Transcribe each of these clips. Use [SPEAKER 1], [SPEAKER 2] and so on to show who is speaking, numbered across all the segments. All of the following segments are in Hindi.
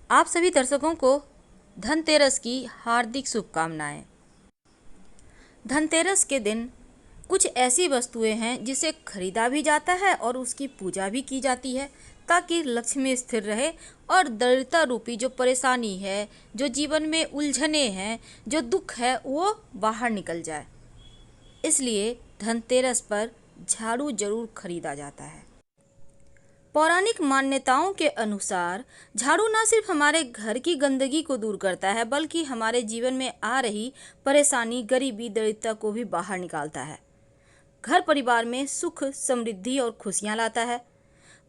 [SPEAKER 1] आप सभी दर्शकों को धनतेरस की हार्दिक शुभकामनाएं। धनतेरस के दिन कुछ ऐसी वस्तुएं हैं जिसे खरीदा भी जाता है और उसकी पूजा भी की जाती है ताकि लक्ष्मी स्थिर रहे और दरिद्रता रूपी जो परेशानी है, जो जीवन में उलझने हैं, जो दुख है, वो बाहर निकल जाए। इसलिए धनतेरस पर झाड़ू जरूर खरीदा जाता है। पौराणिक मान्यताओं के अनुसार झाड़ू न सिर्फ हमारे घर की गंदगी को दूर करता है बल्कि हमारे जीवन में आ रही परेशानी, गरीबी, दरिद्रता को भी बाहर निकालता है। घर परिवार में सुख, समृद्धि और खुशियां लाता है।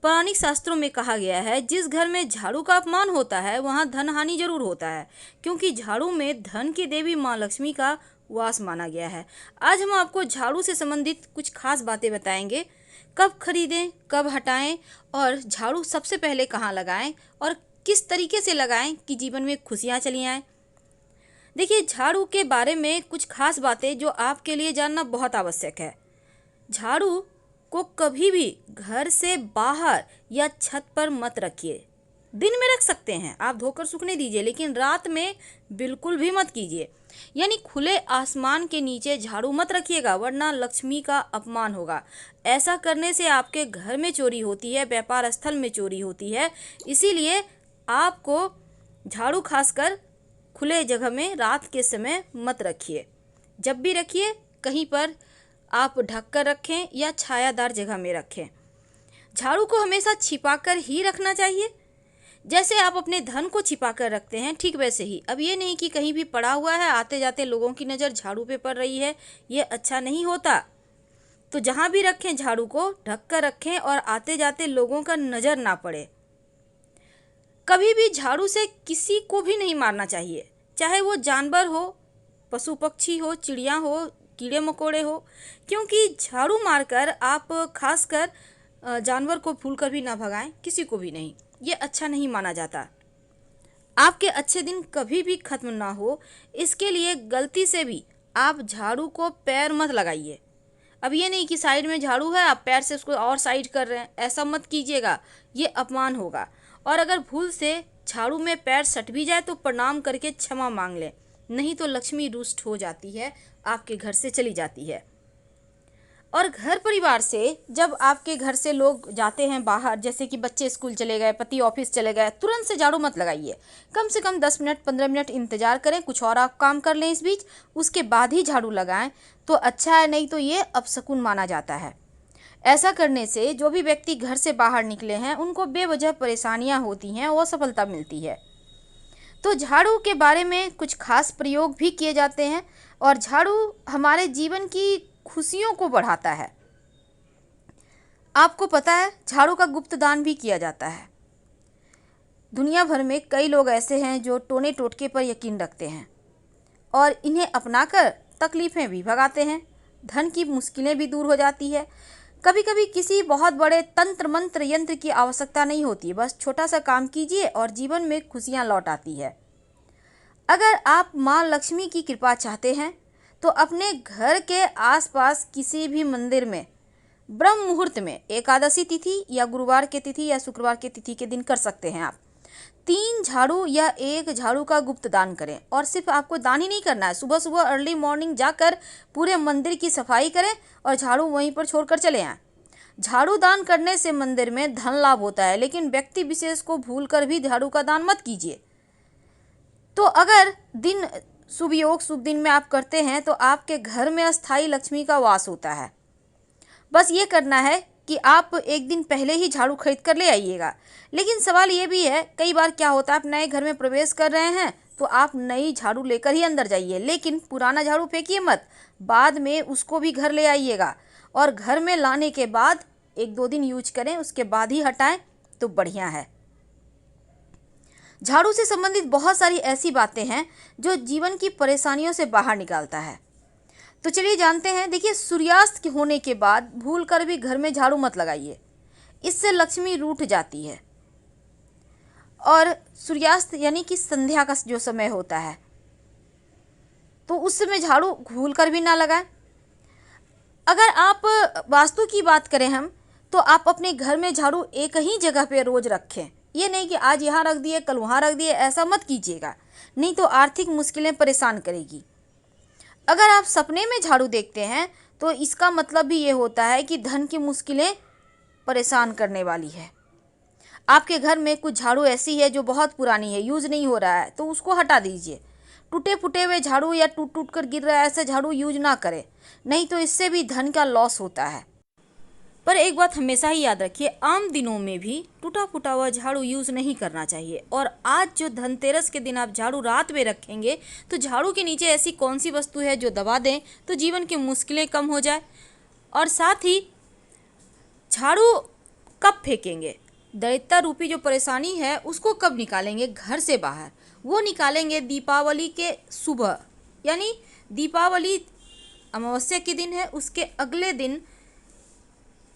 [SPEAKER 1] पौराणिक शास्त्रों में कहा गया है, जिस घर में झाड़ू का अपमान होता है वहां धन हानि जरूर होता है, क्योंकि झाड़ू में धन की देवी माँ लक्ष्मी का वास माना गया है। आज हम आपको झाड़ू से संबंधित कुछ खास बातें बताएंगे। कब खरीदें, कब हटाएं और झाड़ू सबसे पहले कहाँ लगाएं और किस तरीके से लगाएं कि जीवन में खुशियां चली आएं। देखिए, झाड़ू के बारे में कुछ खास बातें जो आपके लिए जानना बहुत आवश्यक है। झाड़ू को कभी भी घर से बाहर या छत पर मत रखिए। दिन में रख सकते हैं, आप धोकर सूखने दीजिए, लेकिन रात में बिल्कुल भी मत कीजिए। यानी खुले आसमान के नीचे झाड़ू मत रखिएगा, वरना लक्ष्मी का अपमान होगा। ऐसा करने से आपके घर में चोरी होती है, व्यापार स्थल में चोरी होती है। इसीलिए आपको झाड़ू खासकर खुले जगह में रात के समय मत रखिए। जब भी रखिए, कहीं पर आप ढककर रखें या छायादार जगह में रखें। झाड़ू को हमेशा छिपाकर ही रखना चाहिए। जैसे आप अपने धन को छिपा कर रखते हैं, ठीक वैसे ही अब ये नहीं कि कहीं भी पड़ा हुआ है, आते जाते लोगों की नज़र झाड़ू पे पड़ रही है, ये अच्छा नहीं होता। तो जहाँ भी रखें झाड़ू को ढक कर रखें और आते जाते लोगों का नज़र ना पड़े। कभी भी झाड़ू से किसी को भी नहीं मारना चाहिए, चाहे वो जानवर हो, पशु पक्षी हो, चिड़िया हो, कीड़े मकोड़े हो, क्योंकि झाड़ू मारकर आप खासकर जानवर को भूल कर भी ना भगाएं, किसी को भी नहीं। ये अच्छा नहीं माना जाता। आपके अच्छे दिन कभी भी खत्म ना हो, इसके लिए गलती से भी आप झाड़ू को पैर मत लगाइए। अब ये नहीं कि साइड में झाड़ू है, आप पैर से उसको और साइड कर रहे हैं, ऐसा मत कीजिएगा, ये अपमान होगा। और अगर भूल से झाड़ू में पैर सट भी जाए तो प्रणाम करके क्षमा मांग लें, नहीं तो लक्ष्मी रुष्ट हो जाती है, आपके घर से चली जाती है। और घर परिवार से जब आपके घर से लोग जाते हैं बाहर, जैसे कि बच्चे स्कूल चले गए, पति ऑफिस चले गए, तुरंत से झाड़ू मत लगाइए। कम से कम 10 मिनट 15 मिनट इंतजार करें, कुछ और आप काम कर लें इस बीच, उसके बाद ही झाड़ू लगाएं तो अच्छा है, नहीं तो ये अपशकुन माना जाता है। ऐसा करने से जो भी व्यक्ति घर से बाहर निकले हैं उनको बेवजह परेशानियां होती हैं, वो सफलता मिलती है। तो झाड़ू के बारे में कुछ खास प्रयोग भी किए जाते हैं और झाड़ू हमारे जीवन की खुशियों को बढ़ाता है। आपको पता है, झाड़ू का गुप्त दान भी किया जाता है। दुनिया भर में कई लोग ऐसे हैं जो टोने टोटके पर यकीन रखते हैं और इन्हें अपनाकर तकलीफें भी भगाते हैं, धन की मुश्किलें भी दूर हो जाती है। कभी कभी किसी बहुत बड़े तंत्र मंत्र यंत्र की आवश्यकता नहीं होती, बस छोटा सा काम कीजिए और जीवन में खुशियां लौट आती है। अगर आप माँ लक्ष्मी की कृपा चाहते हैं तो अपने घर के आसपास किसी भी मंदिर में ब्रह्म मुहूर्त में, एकादशी तिथि या गुरुवार के तिथि या शुक्रवार के तिथि के दिन कर सकते हैं आप 3 झाड़ू या 1 झाड़ू का गुप्त दान करें। और सिर्फ आपको दान ही नहीं करना है, सुबह सुबह अर्ली मॉर्निंग जाकर पूरे मंदिर की सफाई करें और झाड़ू वहीं पर छोड़कर चले आएं। झाड़ू दान करने से मंदिर में धन लाभ होता है, लेकिन व्यक्ति विशेष को भूलकर भी झाड़ू का दान मत कीजिए। तो अगर दिन शुभ योग शुभ दिन में आप करते हैं तो आपके घर में अस्थाई लक्ष्मी का वास होता है। बस ये करना है कि आप एक दिन पहले ही झाड़ू खरीद कर ले आइएगा। लेकिन सवाल ये भी है, कई बार क्या होता है, आप नए घर में प्रवेश कर रहे हैं तो आप नई झाड़ू लेकर ही अंदर जाइए, लेकिन पुराना झाड़ू फेंकिए मत, बाद में उसको भी घर ले आइएगा और घर में लाने के बाद 1-2 दिन यूज करें, उसके बाद ही हटाएं तो बढ़िया है। झाड़ू से संबंधित बहुत सारी ऐसी बातें हैं जो जीवन की परेशानियों से बाहर निकालता है। तो चलिए जानते हैं। देखिए, सूर्यास्त होने के बाद भूलकर भी घर में झाड़ू मत लगाइए, इससे लक्ष्मी रूठ जाती है। और सूर्यास्त यानी कि संध्या का जो समय होता है, तो उस समय झाड़ू भूलकर भी ना लगाएं। अगर आप वास्तु की बात करें हम, तो आप अपने घर में झाड़ू एक ही जगह पे रोज रखें, ये नहीं कि आज यहाँ रख दिए कल वहाँ रख दिए, ऐसा मत कीजिएगा, नहीं तो आर्थिक मुश्किलें परेशान करेगी। अगर आप सपने में झाड़ू देखते हैं तो इसका मतलब भी ये होता है कि धन की मुश्किलें परेशान करने वाली है। आपके घर में कुछ झाड़ू ऐसी है जो बहुत पुरानी है, यूज़ नहीं हो रहा है, तो उसको हटा दीजिए। टूटे फूटे हुए झाड़ू या टूट टूट कर गिर रहा है ऐसे झाड़ू यूज ना करें, नहीं तो इससे भी धन का लॉस होता है। पर एक बात हमेशा ही याद रखिए, आम दिनों में भी टूटा फूटा हुआ झाड़ू यूज़ नहीं करना चाहिए। और आज जो धनतेरस के दिन आप झाड़ू रात में रखेंगे तो झाड़ू के नीचे ऐसी कौन सी वस्तु है जो दबा दें तो जीवन की मुश्किलें कम हो जाए। और साथ ही झाड़ू कब फेंकेंगे, दैत्य रूपी जो परेशानी है उसको कब निकालेंगे घर से बाहर, वो निकालेंगे दीपावली के सुबह, यानी दीपावली अमावस्या के दिन है उसके अगले दिन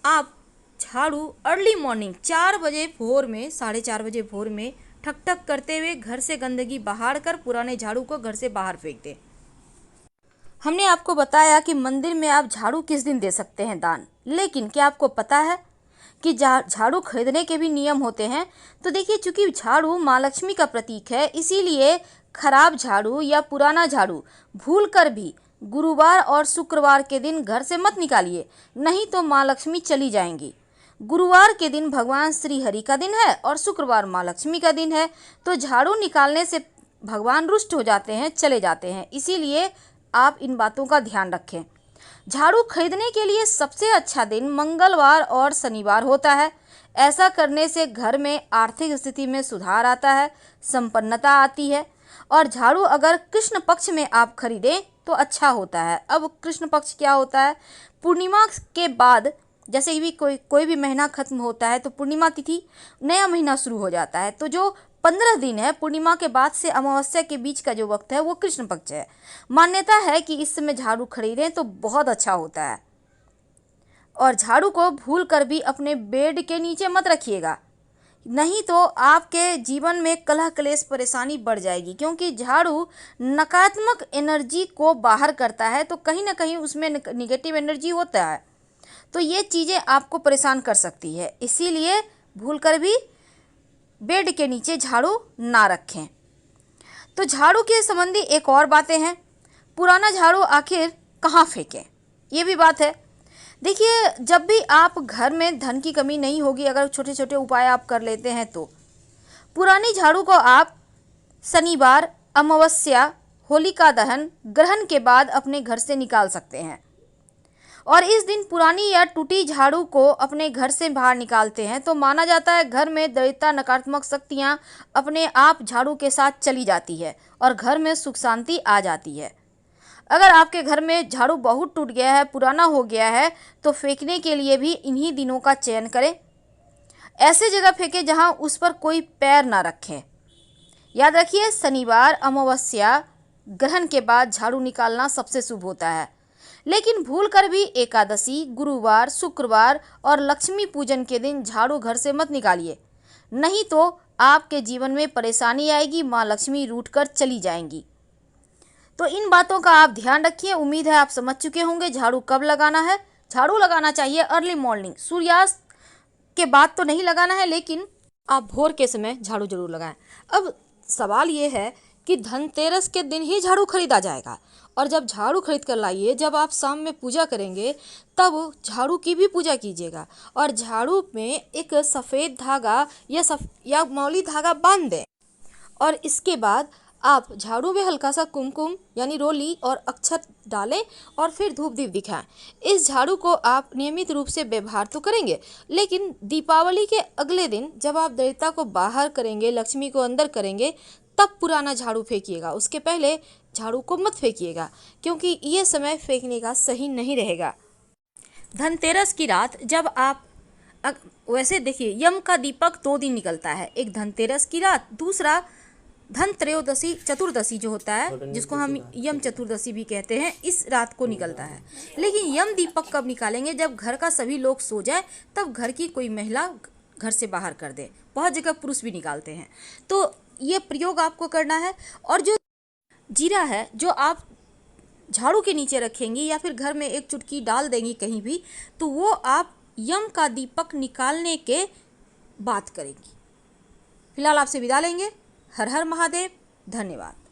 [SPEAKER 1] आप झाड़ू अर्ली मॉर्निंग 4 बजे भोर में, 4:30 बजे भोर में ठक ठक करते हुए घर से गंदगी बहार कर पुराने झाड़ू को घर से बाहर फेंक दें। हमने आपको बताया कि मंदिर में आप झाड़ू किस दिन दे सकते हैं दान, लेकिन क्या आपको पता है कि झाड़ू खरीदने के भी नियम होते हैं। तो देखिए, चूंकि झाड़ू माँ लक्ष्मी का प्रतीक है, इसीलिए खराब झाड़ू या पुराना झाड़ू भूलकर भी गुरुवार और शुक्रवार के दिन घर से मत निकालिए, नहीं तो माँ लक्ष्मी चली जाएंगी। गुरुवार के दिन भगवान श्री हरि का दिन है और शुक्रवार माँ लक्ष्मी का दिन है, तो झाड़ू निकालने से भगवान रुष्ट हो जाते हैं, चले जाते हैं। इसीलिए आप इन बातों का ध्यान रखें। झाड़ू खरीदने के लिए सबसे अच्छा दिन मंगलवार और शनिवार होता है। ऐसा करने से घर में आर्थिक स्थिति में सुधार आता है, संपन्नता आती है। और झाड़ू अगर कृष्ण पक्ष में आप खरीदें तो अच्छा होता है। अब कृष्ण पक्ष क्या होता है? पूर्णिमा के बाद, जैसे भी कोई भी महीना खत्म होता है तो पूर्णिमा तिथि नया महीना शुरू हो जाता है। तो जो 15 दिन है पूर्णिमा के बाद से अमावस्या के बीच का जो वक्त है वो कृष्ण पक्ष है। मान्यता है कि इस समय झाड़ू खरीदें तो बहुत अच्छा होता है। और झाड़ू को भूल कर भी अपने बेड के नीचे मत रखिएगा, नहीं तो आपके जीवन में कलह क्लेश परेशानी बढ़ जाएगी। क्योंकि झाड़ू नकारात्मक एनर्जी को बाहर करता है, तो कहीं ना कहीं उसमें निगेटिव एनर्जी होता है, तो ये चीज़ें आपको परेशान कर सकती है। इसीलिए भूल कर भी बेड के नीचे झाड़ू ना रखें। तो झाड़ू के संबंधी एक और बातें हैं, पुराना झाड़ू आखिर कहाँ फेंकें, ये भी बात है। देखिए, जब भी आप घर में धन की कमी नहीं होगी, अगर छोटे छोटे उपाय आप कर लेते हैं तो पुरानी झाड़ू को आप शनिवार, अमावस्या, होलिका दहन, ग्रहण के बाद अपने घर से निकाल सकते हैं। और इस दिन पुरानी या टूटी झाड़ू को अपने घर से बाहर निकालते हैं तो माना जाता है घर में दैवता नकारात्मक शक्तियाँ अपने आप झाड़ू के साथ चली जाती है और घर में सुख शांति आ जाती है। अगर आपके घर में झाड़ू बहुत टूट गया है, पुराना हो गया है, तो फेंकने के लिए भी इन्हीं दिनों का चयन करें। ऐसे जगह फेंकें जहां उस पर कोई पैर ना रखें। याद रखिए, शनिवार, अमावस्या, ग्रहण के बाद झाड़ू निकालना सबसे शुभ होता है। लेकिन भूल कर भी एकादशी, गुरुवार, शुक्रवार और लक्ष्मी पूजन के दिन झाड़ू घर से मत निकालिए, नहीं तो आपके जीवन में परेशानी आएगी, माँ लक्ष्मी रूठ कर चली जाएंगी। तो इन बातों का आप ध्यान रखिए। उम्मीद है आप समझ चुके होंगे झाड़ू कब लगाना है। झाड़ू लगाना चाहिए अर्ली मॉर्निंग, सूर्यास्त के बाद तो नहीं लगाना है, लेकिन आप भोर के समय झाड़ू जरूर लगाएं। अब सवाल ये है कि धनतेरस के दिन ही झाड़ू खरीदा जाएगा, और जब झाड़ू खरीद कर लाइए, जब आप शाम में पूजा करेंगे तब झाड़ू की भी पूजा कीजिएगा। और झाड़ू में एक सफ़ेद धागा या मौली धागा बांध दें, और इसके बाद आप झाड़ू में हल्का सा कुमकुम यानी रोली और अक्षत डालें और फिर धूप दीप दिखाएं। इस झाड़ू को आप नियमित रूप से व्यवहार तो करेंगे, लेकिन दीपावली के अगले दिन जब आप दैवता को बाहर करेंगे, लक्ष्मी को अंदर करेंगे, तब पुराना झाड़ू फेंकिएगा। उसके पहले झाड़ू को मत फेंकिएगा, क्योंकि ये समय फेंकने का सही नहीं रहेगा। धनतेरस की रात जब आप वैसे देखिए, यम का दीपक 2 दिन निकलता है, एक धनतेरस की रात, दूसरा धन त्रयोदशी चतुर्दशी जो होता है, जिसको हम यम चतुर्दशी भी कहते हैं, इस रात को निकलता है। लेकिन यम दीपक कब निकालेंगे? जब घर का सभी लोग सो जाए, तब घर की कोई महिला घर से बाहर कर दे। बहुत जगह पुरुष भी निकालते हैं, तो ये प्रयोग आपको करना है। और जो जीरा है जो आप झाड़ू के नीचे रखेंगी या फिर घर में एक चुटकी डाल देंगी कहीं भी, तो वो आप यम का दीपक निकालने के बाद करेंगी। फिलहाल आपसे विदा लेंगे। हर हर महादेव। धन्यवाद।